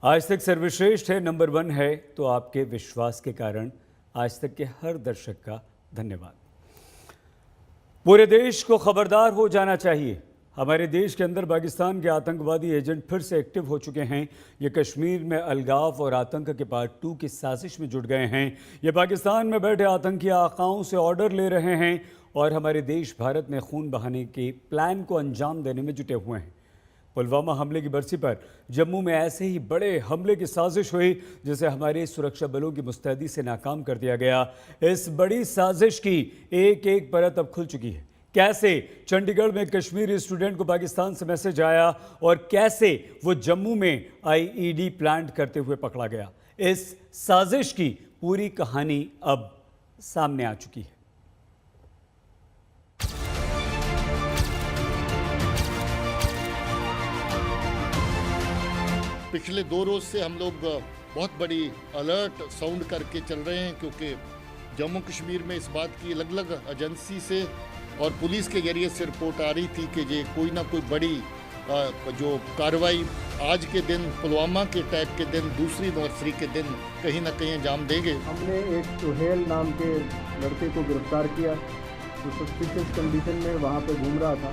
आज तक सर्वश्रेष्ठ है, नंबर 1 है, तो आपके विश्वास के कारण आज तक के हर दर्शक का धन्यवाद। पूरे देश को खबरदार हो जाना चाहिए। हमारे देश के अंदर पाकिस्तान के आतंकवादी एजेंट फिर से एक्टिव हो चुके हैं। ये कश्मीर में अलगाव और आतंक के पार्ट 2 की साजिश में जुट गए हैं। ये पाकिस्तान में बैठे आतंकी आकाओं से ऑर्डर ले रहे हैं और हमारे देश भारत में खून बहाने के प्लान को अंजाम देने में जुटे हुए हैं। पुलवामा हमले की बरसी पर जम्मू में ऐसे ही बड़े हमले की साजिश हुई जिसे हमारे सुरक्षा बलों की मुस्तैदी से नाकाम कर दिया गया। इस बड़ी साजिश की एक एक परत अब खुल चुकी है। कैसे चंडीगढ़ में कश्मीरी स्टूडेंट को पाकिस्तान से मैसेज आया और कैसे वो जम्मू में आईईडी प्लांट करते हुए पकड़ा गया, इस साजिश की पूरी कहानी अब सामने आ चुकी है। पिछले 2 रोज से हम लोग बहुत बड़ी अलर्ट साउंड करके चल रहे हैं, क्योंकि जम्मू कश्मीर में इस बात की अलग अलग एजेंसी से और पुलिस के जरिए से रिपोर्ट आ रही थी कि ये कोई ना कोई बड़ी जो कार्रवाई आज के दिन पुलवामा के अटैक के दिन दूसरी एनिवर्सरी के दिन कहीं ना कहीं अंजाम देंगे। हमने एक सुहेल नाम के लड़के को गिरफ्तार किया जो सस्पिशियस कंडीशन में वहाँ पे घूम रहा था।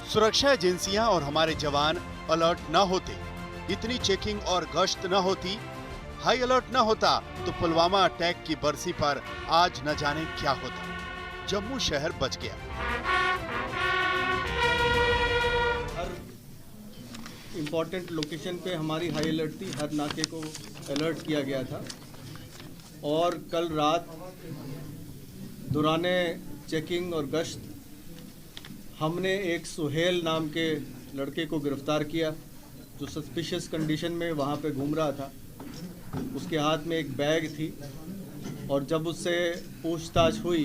सुरक्षा एजेंसियां और हमारे जवान अलर्ट न होते, इतनी चेकिंग और गश्त न होती, हाई अलर्ट न होता तो पुलवामा अटैक की बरसी पर आज न जाने क्या होता। जम्मू शहर बच गया। हर इम्पोर्टेंट लोकेशन पे हमारी हाई अलर्ट थी, हर नाके को अलर्ट किया गया था। और कल रात दौराने चेकिंग और गश्त हमने एक सुहेल नाम के लड़के को गिरफ्तार किया जो सस्पिशियस कंडीशन में वहाँ पे घूम रहा था। उसके हाथ में एक बैग थी और जब उससे पूछताछ हुई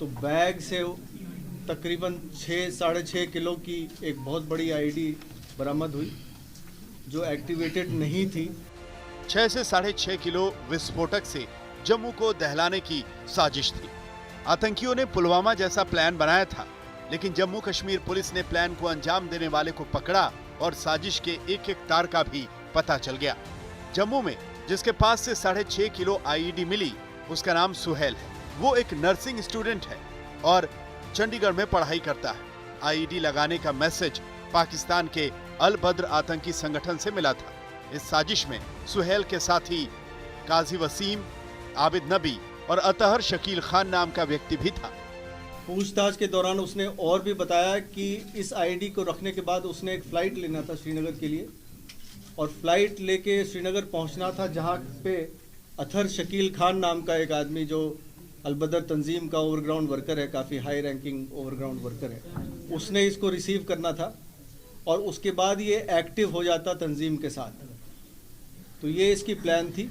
तो बैग से तकरीबन 6-6.5 किलो की एक बहुत बड़ी आईडी बरामद हुई जो एक्टिवेटेड नहीं थी। 6 से 6.5 किलो विस्फोटक से जम्मू को दहलाने की साजिश थी। आतंकियों ने पुलवामा जैसा प्लान बनाया था, लेकिन जम्मू कश्मीर पुलिस ने प्लान को अंजाम देने वाले को पकड़ा और साजिश के एक एक तार का भी पता चल गया। जम्मू में जिसके पास से 6.5 किलो आईईडी मिली उसका नाम सुहेल है। वो एक नर्सिंग स्टूडेंट है और चंडीगढ़ में पढ़ाई करता है। आईईडी लगाने का मैसेज पाकिस्तान के अल बद्र आतंकी संगठन से मिला था। इस साजिश में सुहेल के साथी काजी वसीम, आबिद नबी और अतहर शकील खान नाम का व्यक्ति भी था। पूछताछ के दौरान उसने और भी बताया कि इस आईडी को रखने के बाद उसने एक फ़्लाइट लेना था श्रीनगर के लिए और फ्लाइट लेके श्रीनगर पहुंचना था, जहां पे अतहर शकील खान नाम का एक आदमी जो अलबदर तंजीम का ओवरग्राउंड वर्कर है, काफ़ी हाई रैंकिंग ओवरग्राउंड वर्कर है, उसने इसको रिसीव करना था और उसके बाद ये एक्टिव हो जाता तंजीम के साथ। तो ये इसकी प्लान थी।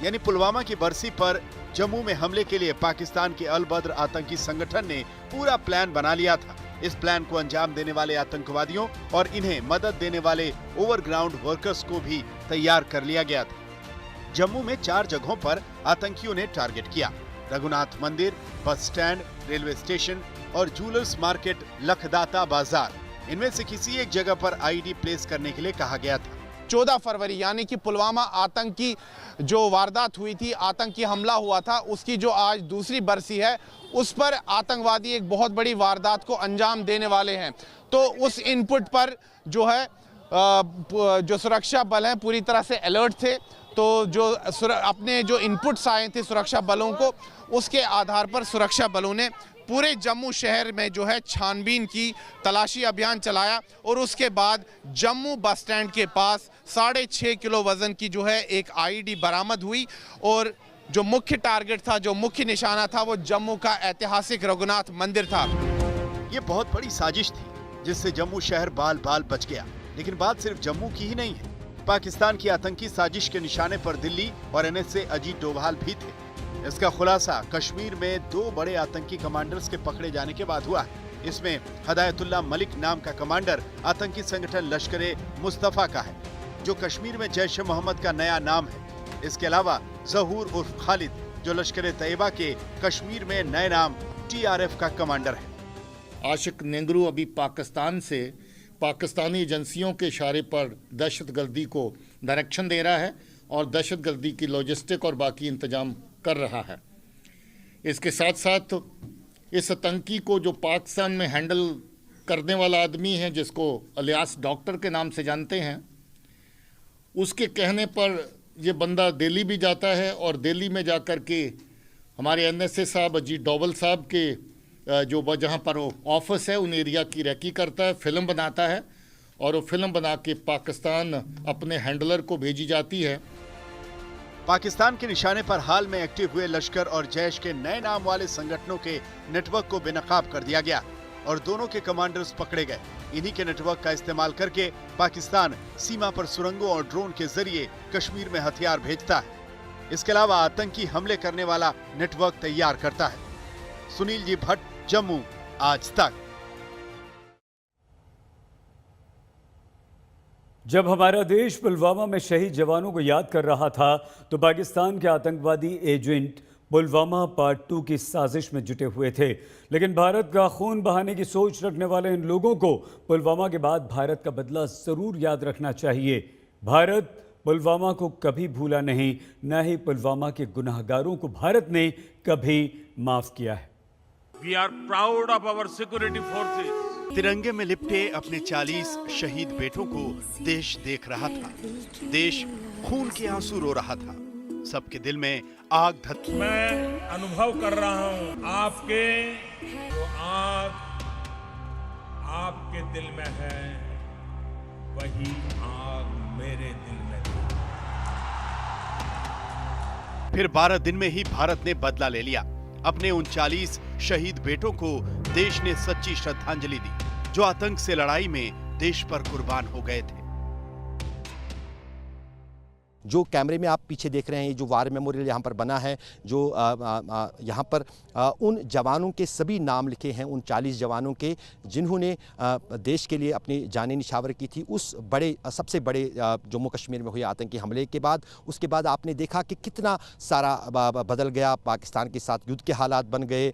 यानी पुलवामा की बरसी पर जम्मू में हमले के लिए पाकिस्तान के अल बद्र आतंकी संगठन ने पूरा प्लान बना लिया था। इस प्लान को अंजाम देने वाले आतंकवादियों और इन्हें मदद देने वाले ओवरग्राउंड वर्कर्स को भी तैयार कर लिया गया था। जम्मू में 4 जगहों पर आतंकियों ने टारगेट किया। रघुनाथ मंदिर, बस स्टैंड, रेलवे स्टेशन और जूलर्स मार्केट, लखदाता बाजार, इनमें से किसी एक जगह पर आईडी प्लेस करने के लिए कहा गया था। 14 फरवरी यानी कि पुलवामा आतंकी जो वारदात हुई थी, आतंकी हमला हुआ था, उसकी जो आज दूसरी बरसी है, उस पर आतंकवादी एक बहुत बड़ी वारदात को अंजाम देने वाले हैं। तो उस इनपुट पर जो है जो सुरक्षा बल हैं पूरी तरह से अलर्ट थे। तो जो अपने जो इनपुट्स आए थे सुरक्षा बलों को, उसके आधार पर सुरक्षा बलों ने पूरे जम्मू शहर में जो है छानबीन की, तलाशी अभियान चलाया और उसके बाद जम्मू बस स्टैंड के पास 6.5 किलो वजन की जो है एक आईडी बरामद हुई और जो मुख्य टारगेट था, जो मुख्य निशाना था, वो जम्मू का ऐतिहासिक रघुनाथ मंदिर था। ये बहुत बड़ी साजिश थी जिससे जम्मू शहर बाल बाल बच गया। लेकिन बात सिर्फ जम्मू की ही नहीं है। पाकिस्तान की आतंकी साजिश के निशाने पर दिल्ली और एनएसए अजीत डोभाल भी थे। इसका खुलासा कश्मीर में 2 बड़े आतंकी कमांडर्स के पकड़े जाने के बाद हुआ है। इसमें हदायतुल्लाह मलिक नाम का कमांडर आतंकी संगठन लश्कर मुस्तफा का है, जो कश्मीर में जैश ए मोहम्मद का नया नाम है। इसके अलावा जहूर उर्फ खालिद, जो लश्कर तैयबा के कश्मीर में नए नाम TRF का कमांडर है। आशिक नेंगरू अभी पाकिस्तान से पाकिस्तानी एजेंसियों के इशारे पर दहशतगर्दी को डायरेक्शन दे रहा है और दहशतगर्दी की लॉजिस्टिक और बाकी इंतजाम कर रहा है। इसके साथ साथ इस आतंकी को जो पाकिस्तान में हैंडल करने वाला आदमी है, जिसको अलियास डॉक्टर के नाम से जानते हैं, उसके कहने पर ये बंदा दिल्ली भी जाता है और दिल्ली में जाकर के हमारे NSA साहब अजीत डोवल साहब के जो जहाँ पर ऑफिस है उन एरिया की रैकी करता है, फिल्म बनाता है और वो फिल्म बना के पाकिस्तान अपने हैंडलर को भेजी जाती है। पाकिस्तान के निशाने पर हाल में एक्टिव हुए लश्कर और जैश के नए नाम वाले संगठनों के नेटवर्क को बेनकाब कर दिया गया और दोनों के कमांडर्स पकड़े गए। इन्हीं के नेटवर्क का इस्तेमाल करके पाकिस्तान सीमा पर सुरंगों और ड्रोन के जरिए कश्मीर में हथियार भेजता है। इसके अलावा आतंकी हमले करने वाला नेटवर्क तैयार करता है। सुनील जी भट्ट, जम्मू, आज तक। जब हमारा देश पुलवामा में शहीद जवानों को याद कर रहा था तो पाकिस्तान के आतंकवादी एजेंट पुलवामा पार्ट 2 की साजिश में जुटे हुए थे। लेकिन भारत का खून बहाने की सोच रखने वाले इन लोगों को पुलवामा के बाद भारत का बदला जरूर याद रखना चाहिए। भारत पुलवामा को कभी भूला नहीं, न ही पुलवामा के गुनाहगारों को भारत ने कभी माफ किया है। We are proud of our security forces. तिरंगे में लिपटे अपने 40 शहीद बेटों को देश देख रहा था। देश खून के आंसू रो रहा था। सबके दिल में आग धक। मैं अनुभव कर रहा हूं आपके जो आग आपके दिल में है, वही आग मेरे दिल में है। फिर 12 दिन में ही भारत ने बदला ले लिया। अपने उन 40 शहीद बेटों को देश ने सच्ची श्रद्धांजलि दी जो आतंक से लड़ाई में देश पर कुर्बान हो गए थे। जो कैमरे में आप पीछे देख रहे हैं, ये जो वार मेमोरियल यहाँ पर बना है, जो यहाँ पर उन जवानों के सभी नाम लिखे हैं, उन 40 जवानों के जिन्होंने देश के लिए अपनी जानें निछावर की थी उस सबसे बड़े जम्मू कश्मीर में हुए आतंकी हमले के बाद। उसके बाद आपने देखा कि कितना सारा बदल गया, पाकिस्तान के साथ युद्ध के हालात बन गए।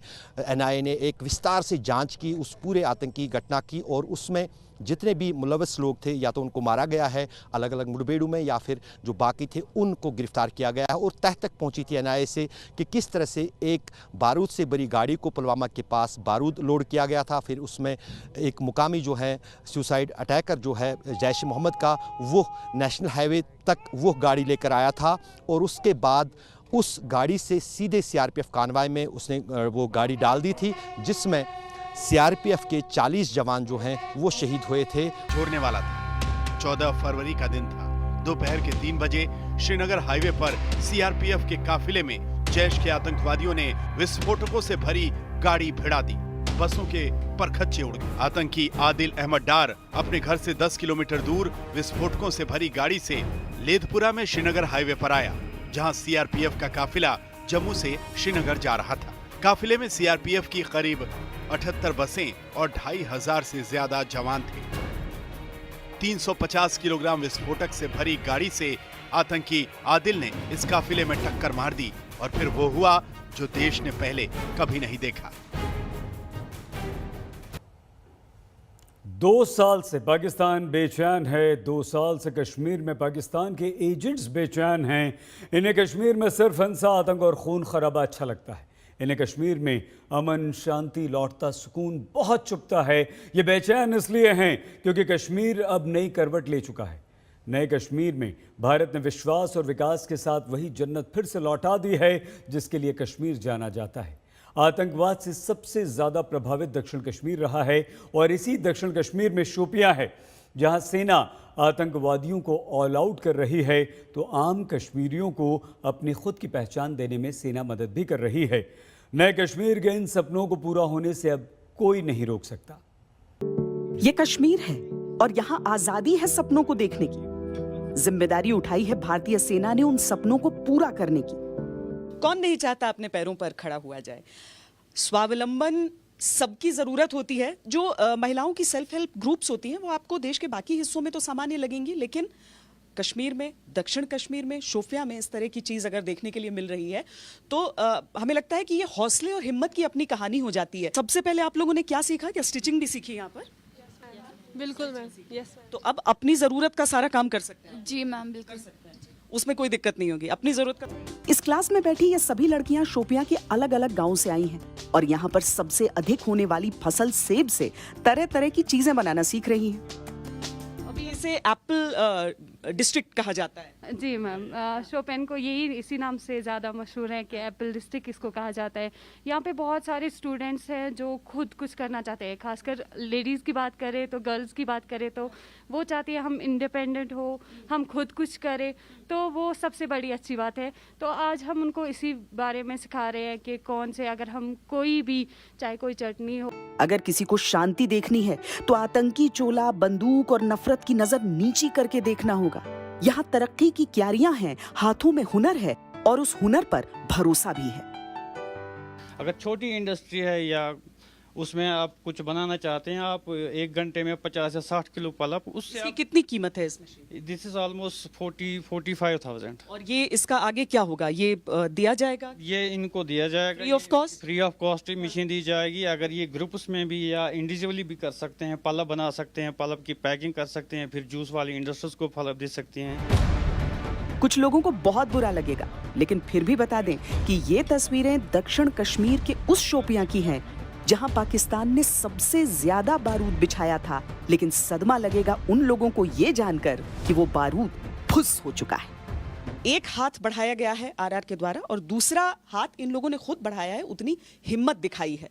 NIA ने एक विस्तार से जाँच की उस पूरे आतंकी घटना की और उसमें जितने भी मुलव्वस लोग थे या तो उनको मारा गया है अलग अलग मुठभेड़ों में या फिर जो बाकी थे उनको गिरफ्तार किया गया है। और तह तक पहुंची थी NIA से कि किस तरह से एक बारूद से भरी गाड़ी को पुलवामा के पास बारूद लोड किया गया था। फिर उसमें एक मुकामी जो है सुसाइड अटैकर जो है जैश मोहम्मद का, वो नेशनल हाईवे तक वो गाड़ी लेकर आया था और उसके बाद उस गाड़ी से सीधे CRPF कानवाई में उसने वो गाड़ी डाल दी थी, जिसमें CRPF के 40 जवान जो हैं वो शहीद हुए थे। छोड़ने वाला था। 14 फरवरी का दिन था। दोपहर के 3 बजे श्रीनगर हाईवे पर CRPF के काफिले में जैश के आतंकवादियों ने विस्फोटकों से भरी गाड़ी भिड़ा दी। बसों के परखच्चे उड़ गए। आतंकी आदिल अहमद डार अपने घर से 10 किलोमीटर दूर विस्फोटकों से भरी गाड़ी से लेधपुरा में श्रीनगर हाईवे पर आया, जहां CRPF का काफिला जम्मू से श्रीनगर जा रहा था। काफिले में CRPF की करीब 78 बसें और 2500 से ज्यादा जवान थे। 350 किलोग्राम विस्फोटक से भरी गाड़ी से आतंकी आदिल ने इस काफिले में टक्कर मार दी और फिर वो हुआ जो देश ने पहले कभी नहीं देखा। 2 साल से पाकिस्तान बेचैन है। 2 साल से कश्मीर में पाकिस्तान के एजेंट्स बेचैन हैं। इन्हें कश्मीर में सिर्फ हिंसा, आतंक और खून खराबा अच्छा लगता है। इन्हें कश्मीर में अमन शांति लौटता सुकून बहुत चुभता है। ये बेचैन इसलिए हैं क्योंकि कश्मीर अब नई करवट ले चुका है। नए कश्मीर में भारत ने विश्वास और विकास के साथ वही जन्नत फिर से लौटा दी है जिसके लिए कश्मीर जाना जाता है। आतंकवाद से सबसे ज़्यादा प्रभावित दक्षिण कश्मीर रहा है और इसी दक्षिण कश्मीर में शोपियां है, जहां सेना आतंकवादियों को ऑल आउट कर रही है तो आम कश्मीरियों को अपनी खुद की पहचान देने में सेना मदद भी कर रही है। नए कश्मीर के इन सपनों को पूरा होने से अब कोई नहीं रोक सकता। ये कश्मीर है और यहाँ आजादी है सपनों को देखने की। जिम्मेदारी उठाई है भारतीय सेना ने उन सपनों को पूरा करने की। कौन नहीं चाहता अपने पैरों पर खड़ा हुआ जाए। स्वावलंबन सबकी ज़रूरत होती है। जो महिलाओं की सेल्फ हेल्प ग्रुप्स होती हैं वो आपको देश के बाकी हिस्सों में तो सामान्य लगेंगी, लेकिन कश्मीर में, दक्षिण कश्मीर में, शोपियां में इस तरह की चीज़ अगर देखने के लिए मिल रही है तो हमें लगता है कि ये हौसले और हिम्मत की अपनी कहानी हो जाती है। सबसे पहले आप लोगों ने क्या सीखा? क्या स्टिचिंग भी सीखी यहाँ पर? बिल्कुल मैम, यस मैम। तो अब अपनी ज़रूरत का सारा काम कर सकते हैं, जी मैम, बिल्कुल। उसमें कोई दिक्कत नहीं होगी, अपनी ज़रूरत का। इस क्लास में बैठी ये सभी लड़कियां शोपियां के अलग अलग गांव से आई हैं और यहाँ पर सबसे अधिक होने वाली फसल सेब से तरह तरह की चीजें बनाना सीख रही हैं। अभी इसे एप्पल डिस्ट्रिक्ट कहा जाता है। जी मैम, शोपियान को यही इसी नाम से ज़्यादा मशहूर है कि एप्पल डिस्ट्रिक्ट इसको कहा जाता है। यहाँ पे बहुत सारे स्टूडेंट्स हैं जो खुद कुछ करना चाहते हैं, खासकर लेडीज़ की बात करें तो, गर्ल्स की बात करें तो वो चाहती है हम इंडिपेंडेंट हो, हम खुद कुछ करें, तो वो सबसे बड़ी अच्छी बात है। तो आज हम उनको इसी बारे में सिखा रहे हैं कि कौन से, अगर हम कोई भी, चाहे कोई चटनी हो। अगर किसी को शांति देखनी है तो आतंकी चोला, बंदूक और नफरत की नजर नीची करके देखना होगा। यहाँ तरक्की की क्यारियां हैं, हाथों में हुनर है और उस हुनर पर भरोसा भी है। अगर छोटी इंडस्ट्री है या उसमें आप कुछ बनाना चाहते हैं, आप 1 घंटे में 50 से 60 किलो पल्प, उससे इसकी कितनी कीमत है इसमें? This is almost 45,000। और ये इसका आगे क्या होगा? ये दिया जाएगा? ये इनको दिया जाएगा free of cost? Free of cost machine दी जाएगी। अगर ये ग्रुप्स में भी या इंडिविजुअली भी कर सकते हैं, पल्प बना सकते हैं, पल्प की पैकिंग कर सकते हैं, फिर जूस वाली इंडस्ट्रीज को पल्प दे सकते हैं। कुछ लोगों को बहुत बुरा लगेगा, लेकिन फिर भी बता दें कि ये तस्वीरें दक्षिण कश्मीर के उस शोपियां की हैं जहां पाकिस्तान ने सबसे ज्यादा बारूद बिछाया था। लेकिन सदमा लगेगा उन लोगों को ये जानकर कि वो बारूद फुस हो चुका है। एक हाथ बढ़ाया गया है आरआर के द्वारा और दूसरा हाथ इन लोगों ने खुद बढ़ाया है, उतनी हिम्मत दिखाई है।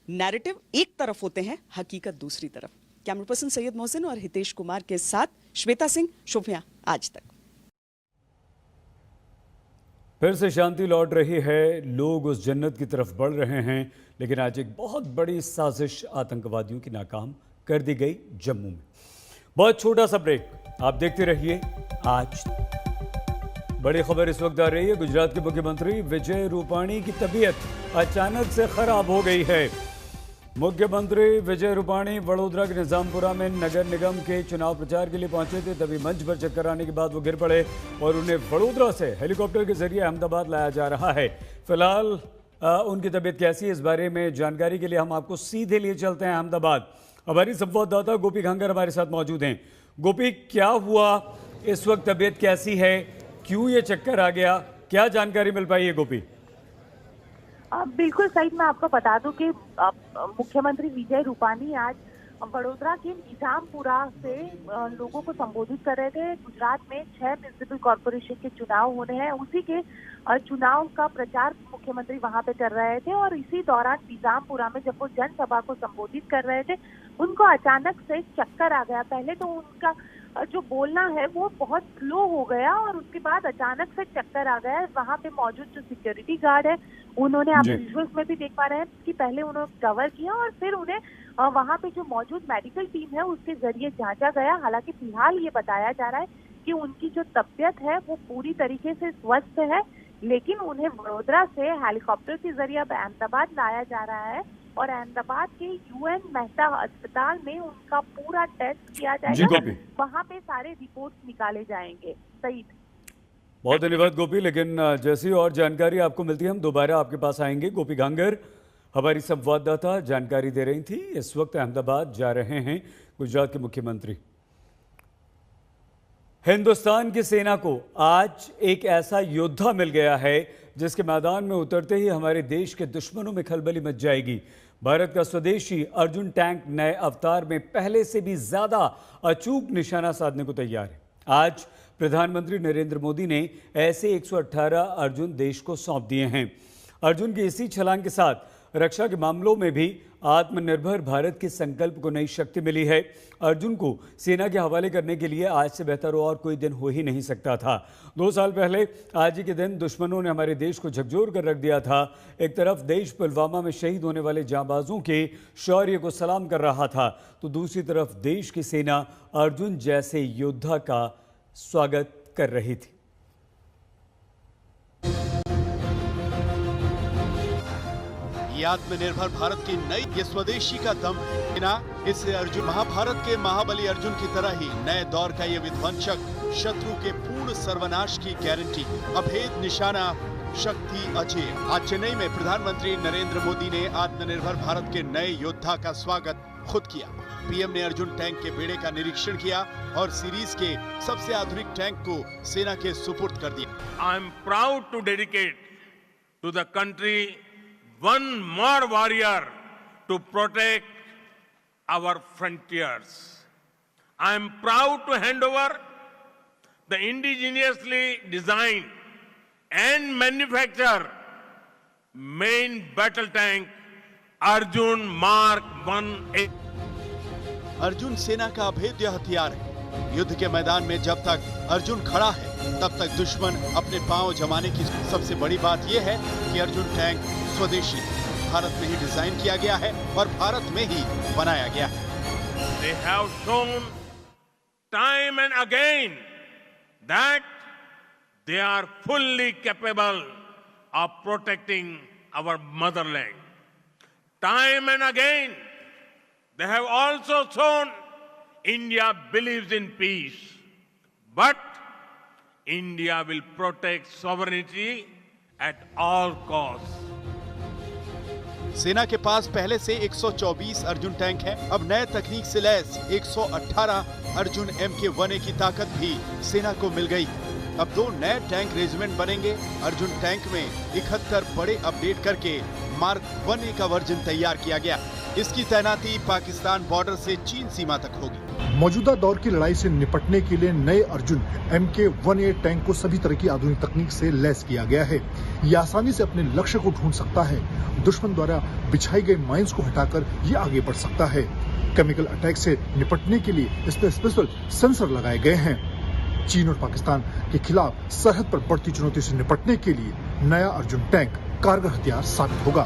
नैरेटिव एक तरफ होते हैं, हकीकत दूसरी तरफ। कैमरा पर्सन सैयद मोहसिन और हितेश कुमार के साथ श्वेता सिंह, शोपियां आज तक। फिर से शांति लौट रही है, लोग उस जन्नत की तरफ बढ़ रहे हैं, लेकिन आज एक बहुत बड़ी साजिश आतंकवादियों की नाकाम कर दी गई जम्मू में। बहुत छोटा सा ब्रेक, आप देखते रहिए आज। बड़ी खबर इस वक्त आ रही है, गुजरात के मुख्यमंत्री विजय रूपाणी की तबीयत अचानक से खराब हो गई है। मुख्यमंत्री विजय रूपाणी वडोदरा के निजामपुरा में नगर निगम के चुनाव प्रचार के लिए पहुंचे थे, तभी मंच पर चक्कर आने के बाद वो गिर पड़े और उन्हें वडोदरा से हेलीकॉप्टर के जरिए अहमदाबाद लाया जा रहा है। फिलहाल उनकी तबीयत कैसी है, इस बारे में जानकारी के लिए हम आपको सीधे लिए चलते हैं अहमदाबाद। हमारी संवाददाता गोपी घांगर हमारे साथ मौजूद हैं। गोपी, क्या हुआ इस वक्त, तबीयत कैसी है, क्यों ये चक्कर आ गया, क्या जानकारी मिल पाई है गोपी? बिल्कुल सही, मैं आपको बता दूं कि मुख्यमंत्री विजय रूपाणी आज वडोदरा के निजामपुरा से लोगों को संबोधित कर रहे थे। गुजरात में 6 म्युनिसिपल कॉर्पोरेशन के चुनाव होने हैं, उसी के चुनाव का प्रचार मुख्यमंत्री वहां पे कर रहे थे और इसी दौरान निजामपुरा में जब वो जनसभा को संबोधित कर रहे थे, उनको अचानक से चक्कर आ गया। पहले तो उनका जो बोलना है वो बहुत स्लो हो गया और उसके बाद अचानक से चक्कर आ गया। वहां पे मौजूद जो सिक्योरिटी गार्ड है, उन्होंने, आप विजुअल्स में भी देख पा रहे हैं कि पहले उन्होंने कवर किया और फिर उन्हें वहां पे जो मौजूद मेडिकल टीम है उसके जरिए जांचा गया। हालांकि फिलहाल ये बताया जा रहा है कि उनकी जो तबीयत है वो पूरी तरीके से स्वस्थ है, लेकिन उन्हें वडोदरा से हेलीकॉप्टर के जरिए अब अहमदाबाद लाया जा रहा है और अहमदाबाद के यूएन मेहता अस्पताल में उनका पूरा टेस्ट किया जाएगा। वहाँ पे सारे रिपोर्ट्स निकाले जाएंगे। सही, बहुत धन्यवाद गोपी, लेकिन जैसी और जानकारी आपको मिलती है हम दोबारा आपके पास आएंगे। गोपी घांगर हमारी संवाददाता जानकारी दे रही थी। इस वक्त अहमदाबाद जा रहे हैं गुजरात के मुख्यमंत्री। हिंदुस्तान की सेना को आज एक ऐसा योद्धा मिल गया है जिसके मैदान में उतरते ही हमारे देश के दुश्मनों में खलबली मच जाएगी। भारत का स्वदेशी अर्जुन टैंक नए अवतार में पहले से भी ज्यादा अचूक निशाना साधने को तैयार है। आज प्रधानमंत्री नरेंद्र मोदी ने ऐसे 118 अर्जुन देश को सौंप दिए हैं। अर्जुन की इसी छलांग के साथ रक्षा के मामलों में भी आत्मनिर्भर भारत के संकल्प को नई शक्ति मिली है। अर्जुन को सेना के हवाले करने के लिए आज से बेहतर और कोई दिन हो ही नहीं सकता था। 2 साल पहले आज ही के दिन दुश्मनों ने हमारे देश को झकझोर कर रख दिया था। एक तरफ देश पुलवामा में शहीद होने वाले जांबाजों के शौर्य को सलाम कर रहा था, तो दूसरी तरफ देश की सेना अर्जुन जैसे योद्धा का स्वागत कर रही थी। ये आत्मनिर्भर भारत की नई, ये स्वदेशी का दम है ना। इससे अर्जुन, महाभारत के महाबली अर्जुन की तरह ही नए दौर का ये विध्वंसक शत्रु के पूर्ण सर्वनाश की गारंटी, अभेद निशाना, शक्ति अजय। आज चेन्नई में प्रधानमंत्री नरेंद्र मोदी ने आत्मनिर्भर भारत के नए योद्धा का स्वागत खुद किया। पीएम ने अर्जुन टैंक के बेड़े का निरीक्षण किया और सीरीज के सबसे आधुनिक टैंक को सेना के सुपुर्द कर दिया। I am proud to dedicate to the country one more warrior to protect our frontiers. I am proud to hand over the indigenously designed and manufactured main battle tank Arjun Mark 1A। Arjun सेना का अभेद्य हथियार है। युद्ध के मैदान में जब तक अर्जुन खड़ा है तब तक दुश्मन अपने पांव जमाने की सबसे बड़ी बात यह है कि अर्जुन टैंक स्वदेशी भारत में ही डिजाइन किया गया है और भारत में ही बनाया गया है। They have shown time and again that they are fully capable of protecting our motherland. Time and again, they have also shown India believes in peace, but India will protect sovereignty at all costs. सेना के पास पहले से 124 Arjun tank है। अब नए तकनीक से lace 118 Arjun MK-1A की ताकत भी सेना को मिल गई। अब 2 नए टैंक रेजिमेंट बनेंगे। अर्जुन टैंक में 71 बड़े अपडेट करके मार्क 1A का वर्जन तैयार किया गया। इसकी तैनाती पाकिस्तान बॉर्डर से चीन सीमा तक होगी। मौजूदा दौर की लड़ाई से निपटने के लिए नए अर्जुन MK-1A टैंक को सभी तरह की आधुनिक तकनीक से लैस किया गया है। ये आसानी से अपने लक्ष्य को ढूंढ सकता है। दुश्मन द्वारा बिछाई गई माइंस को हटाकर ये आगे बढ़ सकता है। केमिकल अटैक से निपटने के लिए इसमें स्पेशल सेंसर लगाए गए हैं। चीन और पाकिस्तान के खिलाफ सरहद पर बढ़ती चुनौती से निपटने के लिए नया अर्जुन टैंक कारगर हथियार साबित होगा।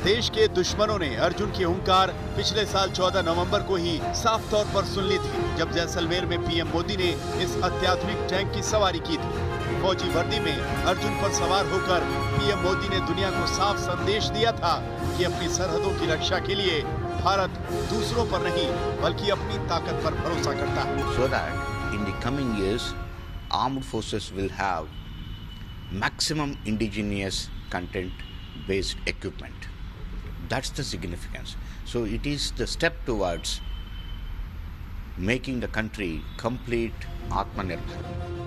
देश के दुश्मनों ने अर्जुन की हुंकार पिछले साल 14 नवंबर को ही साफ तौर पर सुन ली थी, जब जैसलमेर में पीएम मोदी ने इस अत्याधुनिक टैंक की सवारी की थी। फौजी वर्दी में अर्जुन पर सवार होकर पीएम मोदी ने दुनिया को साफ संदेश दिया था कि अपनी सरहदों की रक्षा के लिए भारत दूसरों पर नहीं बल्कि अपनी ताकत पर भरोसा करता है। So that in the coming years, armed forces will have maximum indigenous content-based equipment. That's the significance. So it is the step towards making the country complete Atmanirbhar.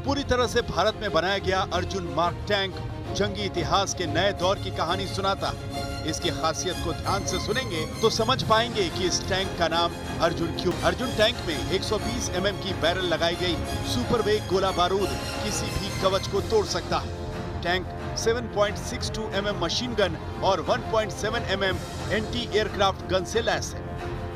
पूरी तरह से भारत में बनाया गया अर्जुन मार्क टैंक जंगी इतिहास के नए दौर की कहानी सुनाता है। इसकी खासियत को ध्यान से सुनेंगे तो समझ पाएंगे कि इस टैंक का नाम अर्जुन क्यों। अर्जुन टैंक में 120 mm की बैरल लगाई गई सुपर वेग गोला बारूद किसी भी कवच को तोड़ सकता है। टैंक 7.62 mm मशीन गन और 1.7 mm एंटी एयरक्राफ्ट गन से लैस है।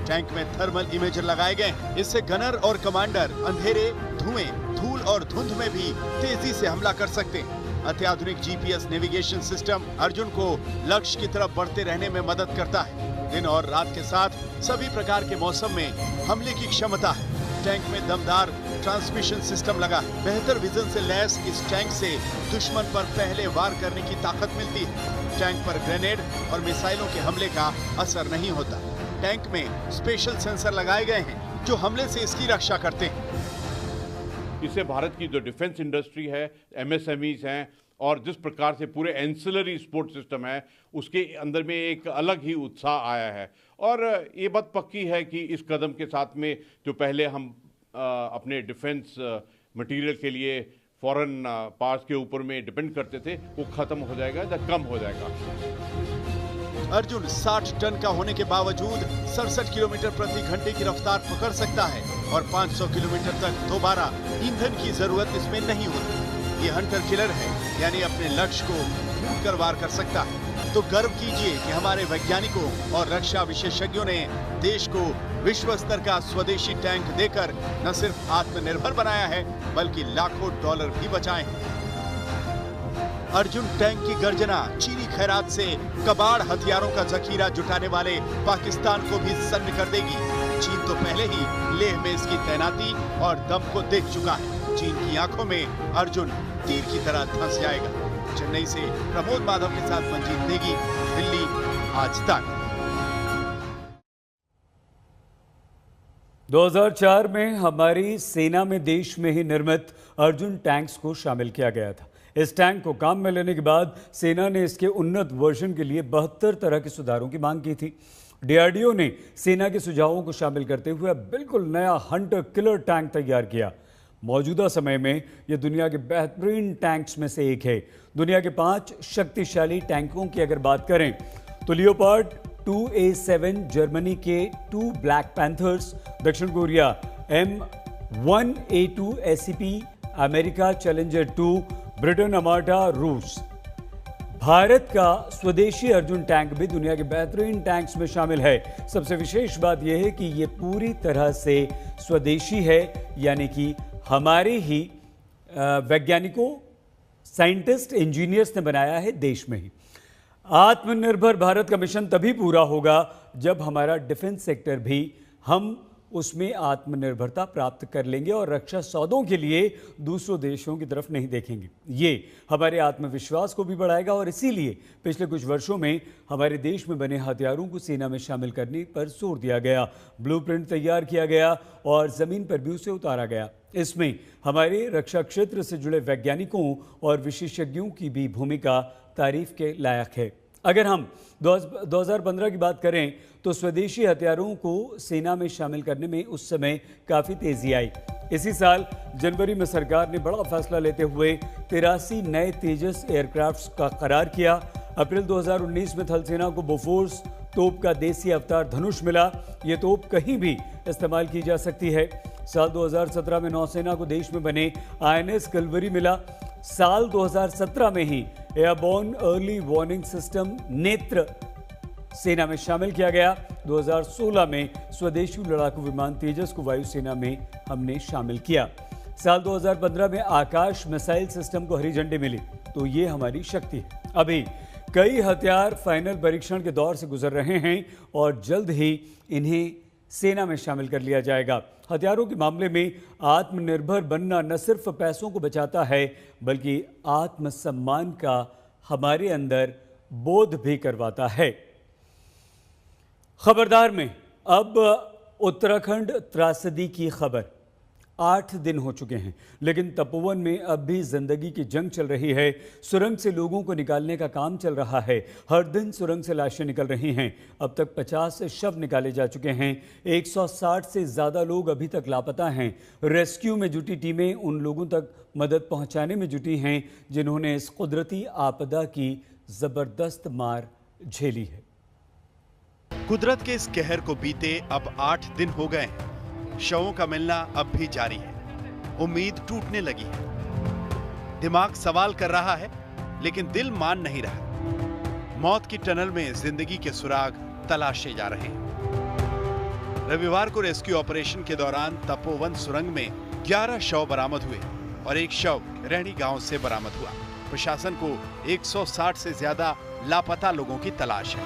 टैंक में थर्मल इमेजर लगाए गए हैं। इससे गनर और कमांडर अंधेरे, धुएं, धूल और धुंध में भी तेजी से हमला कर सकते हैं। अत्याधुनिक GPS नेविगेशन सिस्टम अर्जुन को लक्ष्य की तरफ बढ़ते रहने में मदद करता है। दिन और रात के साथ सभी प्रकार के मौसम में हमले की क्षमता है। टैंक में दमदार ट्रांसमिशन सिस्टम लगा है। बेहतर विजन से लैस इस टैंक से दुश्मन पर पहले वार करने की ताकत मिलती है। टैंक पर ग्रेनेड और मिसाइलों के हमले का असर नहीं होता। टैंक में स्पेशल सेंसर लगाए गए हैं जो हमले से इसकी रक्षा करते हैं। इससे भारत की जो डिफेंस इंडस्ट्री है, MSMEs हैं और जिस प्रकार से पूरे एंसिलरी सपोर्ट सिस्टम है उसके अंदर में एक अलग ही उत्साह आया है। और ये बात पक्की है कि इस कदम के साथ में जो पहले हम अपने डिफेंस मटेरियल के लिए फॉरेन पार्ट्स के ऊपर में डिपेंड करते थे वो खत्म हो जाएगा या कम हो जाएगा। अर्जुन 60 टन का होने के बावजूद 67 किलोमीटर प्रति घंटे की रफ्तार पकड़ सकता है और 500 किलोमीटर तक दोबारा ईंधन की जरूरत इसमें नहीं होती। ये हंटर किलर है, यानी अपने लक्ष्य को ढूंढ कर वार कर सकता है। तो गर्व कीजिए कि हमारे वैज्ञानिकों और रक्षा विशेषज्ञों ने देश को विश्व स्तर का स्वदेशी टैंक देकर न सिर्फ आत्मनिर्भर बनाया है बल्कि लाखों डॉलर भी बचाए हैं। अर्जुन टैंक की गर्जना चीनी खैरात से कबाड़ हथियारों का जखीरा जुटाने वाले पाकिस्तान को भी सन्न कर देगी। चीन तो पहले ही लेह में इसकी तैनाती और दम को देख चुका है। चीन की आंखों में अर्जुन तीर की तरह धंस जाएगा। चेन्नई से प्रमोद माधव के साथ मंजीत नेगी, दिल्ली, आज तक। 2004 में हमारी सेना में देश में ही निर्मित अर्जुन टैंक्स को शामिल किया गया था। इस टैंक को काम में लेने के बाद सेना ने इसके उन्नत वर्जन के लिए 72 तरह के सुधारों की मांग की थी। डीआरडीओ ने सेना के सुझावों को शामिल करते हुए बिल्कुल नया हंटर किलर टैंक तैयार किया। मौजूदा समय में यह दुनिया के बेहतरीन टैंक्स में से एक है। दुनिया के 5 शक्तिशाली टैंकों की अगर बात करें तो लियोपार्ड 2A7 जर्मनी के 2 ब्लैक पैंथर्स, दक्षिण Korea M1A2 SCP, America challenger 2, Britain अमार्टा, रूस। भारत का स्वदेशी अर्जुन टैंक भी दुनिया के बेहतरीन टैंक्स में शामिल है। सबसे विशेष बात यह है कि यह पूरी तरह से स्वदेशी है, यानी कि हमारे ही वैज्ञानिकों, साइंटिस्ट, इंजीनियर्स ने बनाया है देश में ही। आत्मनिर्भर भारत का मिशन तभी पूरा होगा जब हमारा डिफेंस सेक्टर भी हम उसमें आत्मनिर्भरता प्राप्त कर लेंगे और रक्षा सौदों के लिए दूसरों देशों की तरफ नहीं देखेंगे। ये हमारे आत्मविश्वास को भी बढ़ाएगा और इसीलिए पिछले कुछ वर्षों में हमारे देश में बने हथियारों को सेना में शामिल करने पर जोर दिया गया। ब्लूप्रिंट तैयार किया गया और जमीन पर भी उसे उतारा गया। इसमें हमारे रक्षा क्षेत्र से जुड़े वैज्ञानिकों और विशेषज्ञों की भी भूमिका तारीफ के लायक है। अगर हम 2015 की बात करें तो स्वदेशी हथियारों को सेना में शामिल करने में उस समय काफ़ी तेजी आई। इसी साल जनवरी में सरकार ने बड़ा फैसला लेते हुए 83 नए तेजस एयरक्राफ्ट्स का करार किया। अप्रैल 2019 में थल सेना को बोफोर्स तोप का देसी अवतार धनुष मिला। ये तोप कहीं भी इस्तेमाल की जा सकती है। साल 2017 में नौसेना को देश में बने INS कलवरी मिला। साल 2017 में ही एयरबोर्न अर्ली वार्निंग सिस्टम नेत्र सेना में शामिल किया गया। 2016 में स्वदेशी लड़ाकू विमान तेजस को वायुसेना में हमने शामिल किया। साल 2015 में आकाश मिसाइल सिस्टम को हरी झंडी मिली। तो ये हमारी शक्ति है। अभी कई हथियार फाइनल परीक्षण के दौर से गुजर रहे हैं और जल्द ही इन्हें सेना में शामिल कर लिया जाएगा। हथियारों के मामले में आत्मनिर्भर बनना न सिर्फ पैसों को बचाता है बल्कि आत्मसम्मान का हमारे अंदर बोध भी करवाता है। खबरदार में अब उत्तराखंड त्रासदी की खबर। 8 दिन हो चुके हैं लेकिन तपोवन में अब भी जिंदगी की जंग चल रही है। सुरंग से लोगों को निकालने का काम चल रहा है। हर दिन सुरंग से लाशें निकल रही हैं। अब तक 50 शव निकाले जा चुके हैं। 160 से ज़्यादा लोग अभी तक लापता हैं। रेस्क्यू में जुटी टीमें उन लोगों तक मदद पहुंचाने में जुटी हैं जिन्होंने इस कुदरती आपदा की ज़बरदस्त मार झेली है। कुदरत के इस कहर को बीते अब 8 दिन हो गए हैं। शवों का मिलना अब भी जारी है। उम्मीद टूटने लगी है। दिमाग सवाल कर रहा है लेकिन दिल मान नहीं रहा। मौत की टनल में जिंदगी के सुराग तलाशे जा रहे हैं। रविवार को रेस्क्यू ऑपरेशन के दौरान तपोवन सुरंग में 11 शव बरामद हुए और एक शव रैणी गांव से बरामद हुआ। प्रशासन को 160 से ज्यादा लापता लोगों की तलाश है।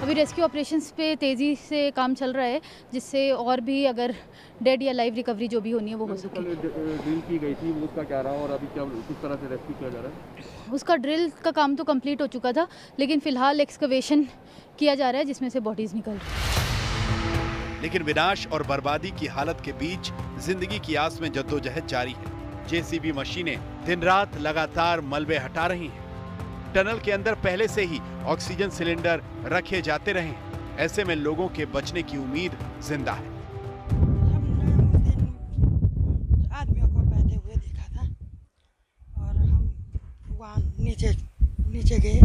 अभी रेस्क्यू ऑपरेशंस पे तेज़ी से काम चल रहा है जिससे और भी अगर डेड या लाइव रिकवरी जो भी होनी है वो हो सके। ड्रिल की गई थी वो उसका क्या रहा और अभी क्या किस तरह से रेस्क्यू किया जा रहा है? उसका ड्रिल का काम तो कंप्लीट हो चुका था लेकिन फिलहाल एक्सकवेशन किया जा रहा है जिसमें से बॉडीज निकल रही है। लेकिन विनाश और बर्बादी की हालत के बीच जिंदगी की आस में जद्दोजहद जारी है। जेसीबी मशीनें दिन रात लगातार मलबे हटा रही हैं। टनल के अंदर पहले से ही ऑक्सीजन सिलेंडर रखे जाते रहे। ऐसे में लोगों के बचने की उम्मीद जिंदा है। आदमियों को बहते हुए देखा था और हम वहाँ नीचे गए।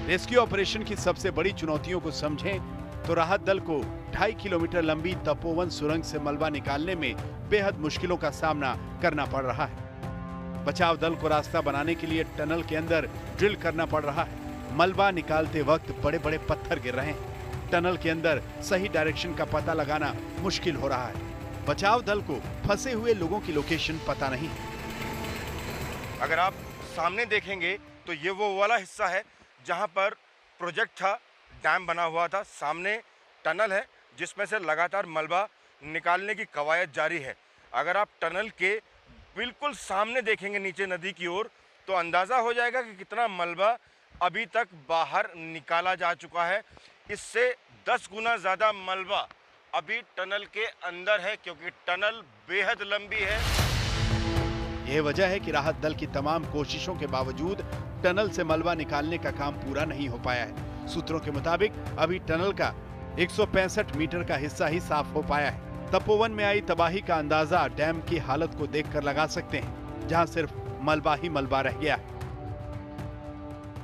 रेस्क्यू ऑपरेशन की सबसे बड़ी चुनौतियों को समझें तो राहत दल को 2.5 किलोमीटर लंबी तपोवन सुरंग से मलबा निकालने में बेहद मुश्किलों का सामना करना पड़ रहा है। बचाव दल को रास्ता बनाने के लिए टनल के अंदर ड्रिल करना पड़ रहा है। मलबा निकालते वक्त बड़े बड़े पत्थर गिर रहे हैं। टनल के अंदर सही डायरेक्शन का पता लगाना मुश्किल हो रहा है। बचाव दल को फंसे हुए लोगों की लोकेशन पता नहीं। अगर आप सामने देखेंगे तो ये वो वाला हिस्सा है जहां पर प्रोजेक्ट था, डैम बना हुआ था। सामने टनल है जिसमें से लगातार मलबा निकालने की कवायद जारी है। अगर आप टनल के बिल्कुल सामने देखेंगे नीचे नदी की ओर तो अंदाज़ा हो जाएगा कि कितना मलबा अभी तक बाहर निकाला जा चुका है। इससे 10 गुना ज़्यादा मलबा अभी टनल के अंदर है, क्योंकि टनल बेहद लंबी है। यह वजह है कि राहत दल की तमाम कोशिशों के बावजूद टनल से मलबा निकालने का काम पूरा नहीं हो पाया है। सूत्रों के मुताबिक अभी टनल का 165 मीटर का हिस्सा ही साफ हो पाया है। तपोवन में आई तबाही का अंदाजा डैम की हालत को देखकर लगा सकते हैं, जहां सिर्फ मलबा ही मलबा रह गया।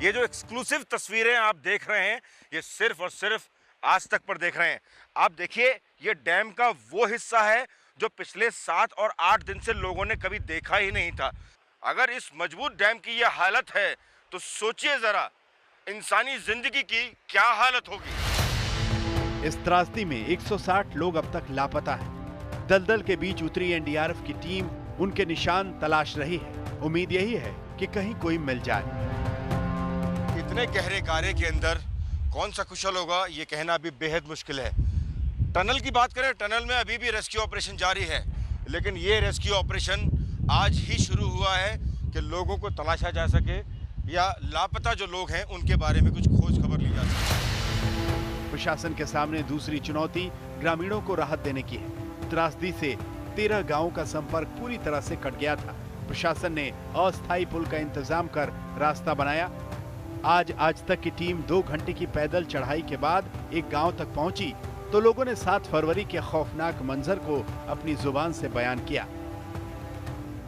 ये जो एक्सक्लूसिव तस्वीरें आप देख रहे हैं, ये सिर्फ और सिर्फ आज तक पर देख रहे हैं। आप देखिए, ये डैम का वो हिस्सा है जो पिछले 7 और 8 दिन से लोगों ने कभी देखा ही नहीं था। अगर इस मजबूत डैम की ये हालत है तो सोचिए जरा इंसानी जिंदगी की क्या हालत होगी। इस त्रासदी में 160 लोग अब तक लापता हैं। दलदल के बीच उतरी एनडीआरएफ की टीम उनके निशान तलाश रही है। उम्मीद यही है कि कहीं कोई मिल जाए। इतने गहरे गारे के अंदर कौन सा कुशल होगा, ये कहना अभी बेहद मुश्किल है। टनल की बात करें, टनल में अभी भी रेस्क्यू ऑपरेशन जारी है, लेकिन ये रेस्क्यू ऑपरेशन आज ही शुरू हुआ है कि लोगों को तलाशा जा सके या लापता जो लोग हैं उनके बारे में कुछ खोज खबर ली जा सके। प्रशासन के सामने दूसरी चुनौती ग्रामीणों को राहत देने की है। त्रासदी से 13 गांवों का संपर्क पूरी तरह से कट गया था। प्रशासन ने अस्थायी पुल का इंतजाम कर रास्ता बनाया। आज तक की टीम 2 घंटे की पैदल चढ़ाई के बाद एक गांव तक पहुंची तो लोगों ने 7 फरवरी के खौफनाक मंजर को अपनी जुबान से बयान किया।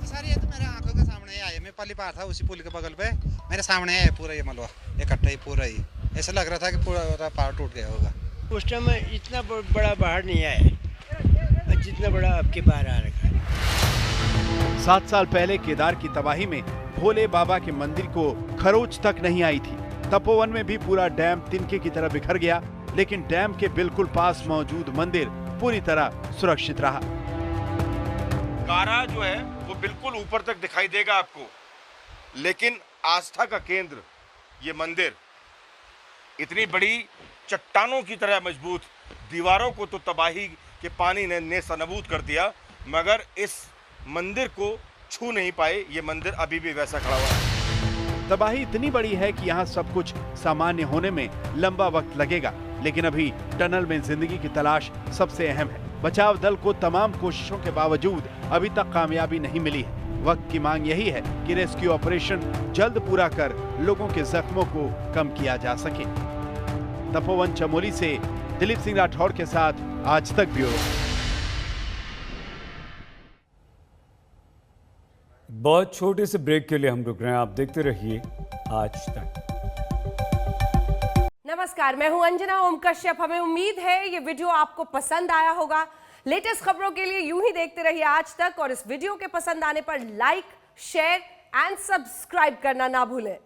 सर, ये तो मेरे आंखों के सामने आया। मैं पहली बार था उसी पुल के बगल पे, मेरे सामने है पूरा ये मलबा इकट्ठा ही पूरा ही। ऐसा लग रहा था कि पूरा पहाड़ टूट गया होगा। उस टाइम इतना बड़ा बाहर नहीं आया जितना बड़ा आपके बाहर आ रखा है। 7 साल पहले केदार की तबाही में भोले बाबा के मंदिर को खरोच तक नहीं आई थी। तपोवन में भी पूरा डैम तिनके की तरह बिखर गया, लेकिन डैम के बिल्कुल पास मौजूद मंदिर पूरी तरह सुरक्षित रहा। गारा जो है वो बिल्कुल ऊपर तक दिखाई देगा आपको, लेकिन आस्था का केंद्र ये मंदिर इतनी बड़ी चट्टानों की तरह मजबूत, दीवारों को तो तबाही के पानी ने नेस्तनाबूद कर दिया, मगर इस मंदिर को छू नहीं पाए। ये मंदिर अभी भी वैसा खड़ा हुआ है। तबाही इतनी बड़ी है कि यहाँ सब कुछ सामान्य होने में लंबा वक्त लगेगा, लेकिन अभी टनल में जिंदगी की तलाश सबसे अहम है। बचाव दल को तमाम कोशिशों के बावजूद अभी तक कामयाबी नहीं मिली है। वक्त की मांग यही है कि रेस्क्यू ऑपरेशन जल्द पूरा कर लोगों के जख्मों को कम किया जा सके। तपोवन चमोली से दिलीप सिंह राठौर के साथ आज तक ब्यूरो। बहुत छोटे से ब्रेक के लिए हम रुक रहे हैं, आप देखते रहिए आज तक। नमस्कार, मैं हूं अंजना ओम कश्यप। हमें उम्मीद है ये वीडियो आपको पसंद आया होगा। लेटेस्ट खबरों के लिए यूं ही देखते रहिए आज तक, और इस वीडियो के पसंद आने पर लाइक, शेयर एंड सब्सक्राइब करना ना भूलें।